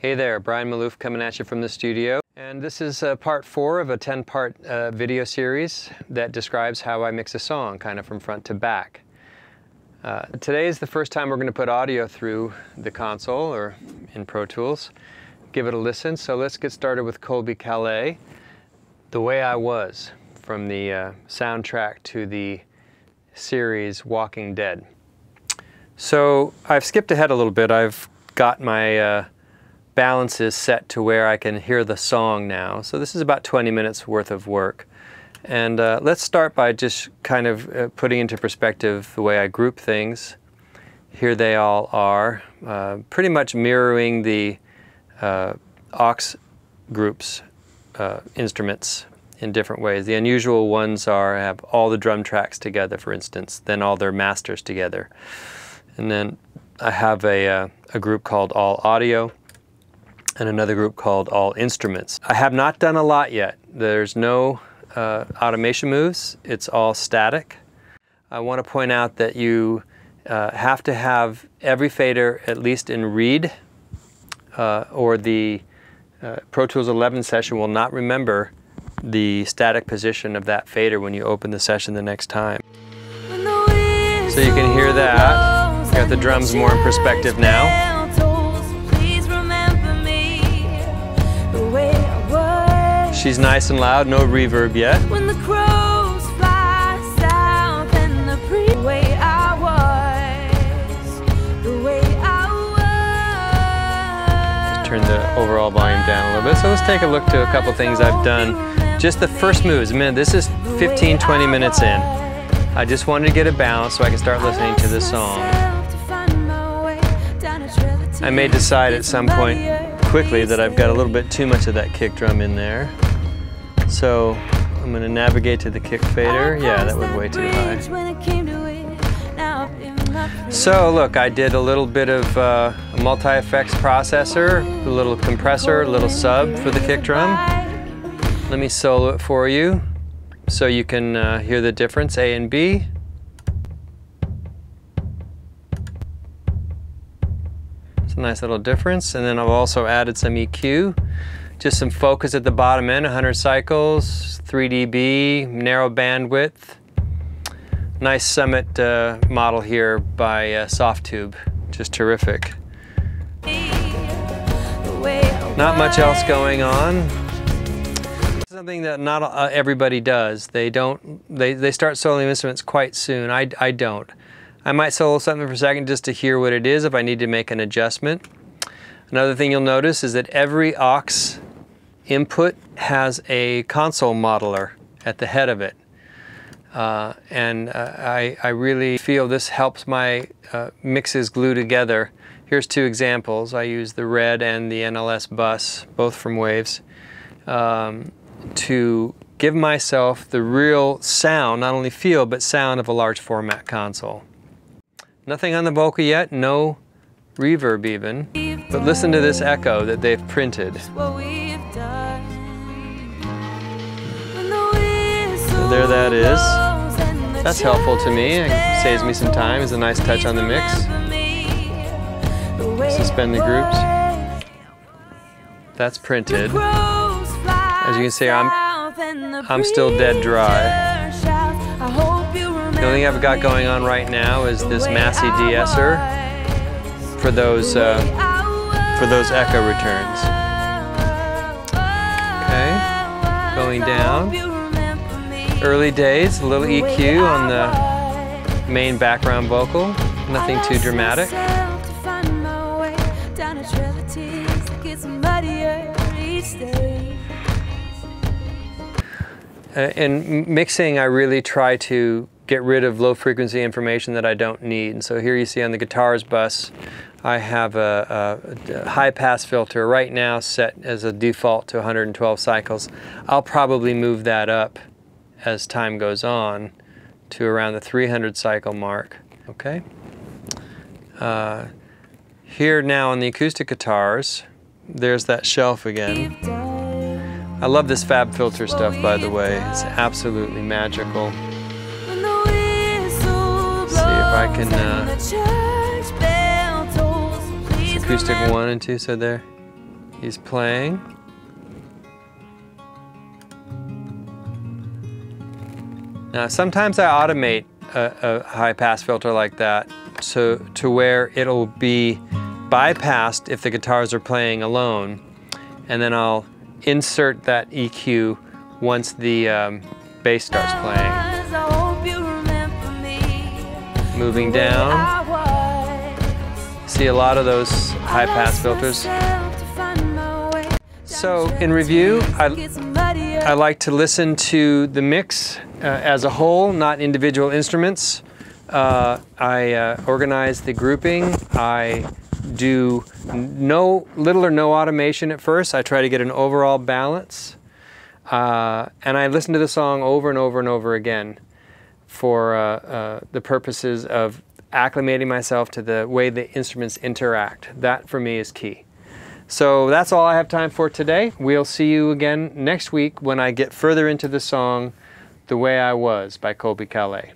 Hey there, Brian Malouf coming at you from the studio. And this is part 4 of a 10-part video series that describes how I mix a song, kind of from front to back. Today is the first time we're going to put audio through the console or in Pro Tools. Give it a listen. So let's get started with Colby Calais, The Way I Was, from the soundtrack to the series Walking Dead. So I've skipped ahead a little bit. I've got my balances set to where I can hear the song now. So this is about 20 minutes worth of work. And let's start by just kind of putting into perspective the way I group things. Here they all are, pretty much mirroring the aux groups instruments in different ways. The unusual ones have all the drum tracks together, for instance, then all their masters together. And then I have a group called All Audio, and another group called All Instruments. I have not done a lot yet. There's no automation moves. It's all static. I want to point out that you have to have every fader at least in read, or the Pro Tools 11 session will not remember the static position of that fader when you open the session the next time. So you can hear that. Got the drums more in perspective now. She's nice and loud, no reverb yet. When the crows fly south and the way I was, the way I was. Just turn the overall volume down a little bit. So let's take a look to a couple things I've done. Just the first moves. Man, this is 15-20 minutes in. I just wanted to get a balance so I can start listening to the song. I may decide at some point quickly that I've got a little bit too much of that kick drum in there. So I'm going to navigate to the kick fader. Yeah, that was way too high. So look, I did a little bit of a multi-effects processor, a little compressor, a little sub for the kick drum. Let me solo it for you so you can hear the difference, A and B. It's a nice little difference. And then I've also added some EQ. Just some focus at the bottom end, 100 cycles, 3 dB, narrow bandwidth. Nice Summit model here by Softtube, just terrific. Not much else going on. Something that not everybody does. They start soloing instruments quite soon. I don't. I might solo something for a second just to hear what it is if I need to make an adjustment. Another thing you'll notice is that every aux input has a console modeler at the head of it. I really feel this helps my mixes glue together. Here's two examples. I use the red and the NLS bus, both from Waves, to give myself the real sound, not only feel, but sound of a large format console. Nothing on the vocal yet, no reverb even, but listen to this echo that they've printed. So there that is. That's helpful to me. It saves me some time. It's a nice touch on the mix. Suspend the groups. That's printed. As you can see, I'm still dead dry. The only thing I've got going on right now is this Massey de-esser for those echo returns. Okay, going down. Early days, a little EQ on the main background vocal, nothing too dramatic. In mixing, I really try to get rid of low frequency information that I don't need. And so here you see on the guitars bus, I have a high pass filter right now set as a default to 112 cycles. I'll probably move that up as time goes on to around the 300 cycle mark. Okay. Here now on the acoustic guitars, there's that shelf again. I love this Fab Filter stuff, by the way. It's absolutely magical. Let's see if I can acoustic 1 and 2, so there. He's playing. Now sometimes I automate a high-pass filter like that to where it'll be bypassed if the guitars are playing alone, and then I'll insert that EQ once the bass starts playing. Moving down. See a lot of those high-pass filters. So in review, I like to listen to the mix as a whole, not individual instruments. I organize the grouping. I do little or no automation at first. I try to get an overall balance. And I listen to the song over and over and over again for the purposes of acclimating myself to the way the instruments interact. That for me is key. So that's all I have time for today. We'll see you again next week when I get further into the song The Way I Was by Colby Calais.